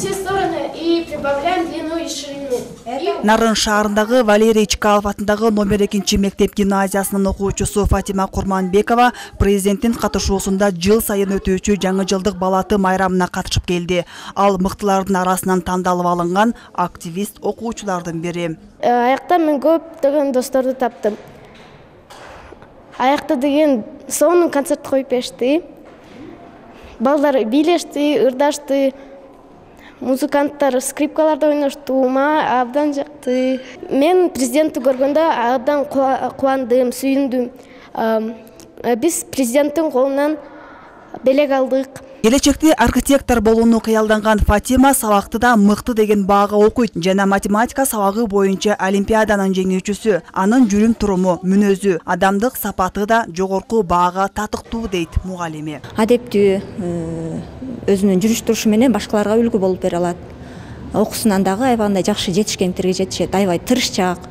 все стороны и прибавляем длину и ширину. Нарын шаарындагы Валерий Чкалов атындагы номер 2 мектеп гимназиясынын окуучусу Фатима Курманбекова президенттин катышуусунда жыл сайын өтүүчү жаңы жылдык балаты майрамына катышып келди. Ал мыктылардын арасынан тандалып алынган активист окуучулардын бири. Аякта мен көптөгөн досторду таптым. Аякта деген сонун концерт коюп беришти. Балдар бийлешти, ырдашты. Музыканттар скрипкаларда ойношту, абдан жакты. Мен президентти көргөндө абдан кубандым, сүйүндүм. Биз президенттин колунан белек алдык. Келечекте архитектор болууну кыялданган Фатима сабакты да мыкты деген баага окуйт жана математика сабагы боюнча олимпиаданын жеңүүчүсү. Анын жүрүм туруму, мүнөзү, адамдык сапаты да жогорку баага татыктуу дейт мугалими. Адептүү, өзүнүн жүрүш турушу менен башкаларга үлгү болуп бере алат. Окуусунан дагы аябагандай жакшы жетишкендерге жетишет, аябай тырышчаак,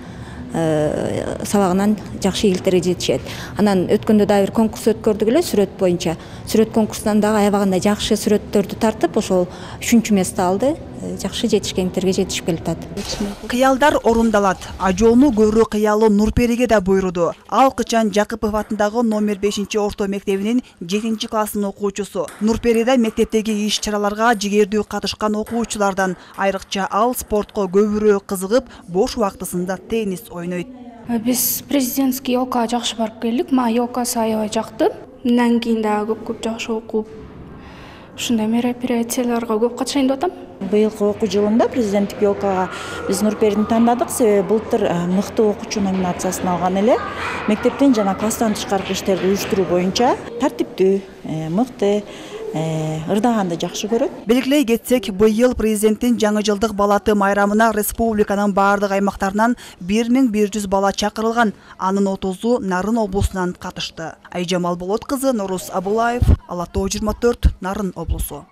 сабагынан жакшы ийгиликтерге жетишет. Анан өткөндө да бир конкурс өткөрдүк эле сүрөт боюнча. Сүрөт конкурсунан дагы аябагандай жакшы сүрөттөрдү тартып, ошол 3-чү место алды. Жакшы жетишкендерге жетишип келатат. Кыялдар орундалат. Ажоону көрүү кыялы Нурпериге да буйруду. Ал Кычан Жакыпов атындагы номер 5 орто мектебинин 7 класынын окуучусу. Нурпериде мектептеги иш-чараларга жигердүү катышкан окуучулардан, айрыкча ал спортко көбүрөөк кызыгып, бош убактысында теннис ойнойт. Биз президентский елка жакшы барып келдик. Мага елкасы аябай жакты. Андан кийин дагы көп жакшы окуп, ушундай мероприятияларга көп катышайын деп атам. Быйылкы окуу жылында президенттик елкага биз Нурперини тандадык, себеби былтыр мыкты окуучу номинациясын алган эле. Мектептен жана класстан тышкаркы иштерди уюштуруу боюнча тартиптүү, мыкты, ырдаганды жакшы көрөт. Белгилей кетсек, быйыл президенттин жаңы жылдык балаты майрамына республиканын баардык аймактарынан 1100 бала чакырылган. Анын 30-у Нарын облусунан катышты. Айжамал Болот кызы, Нурус Абулаев, Ала Тоо 24, Нарын облусу.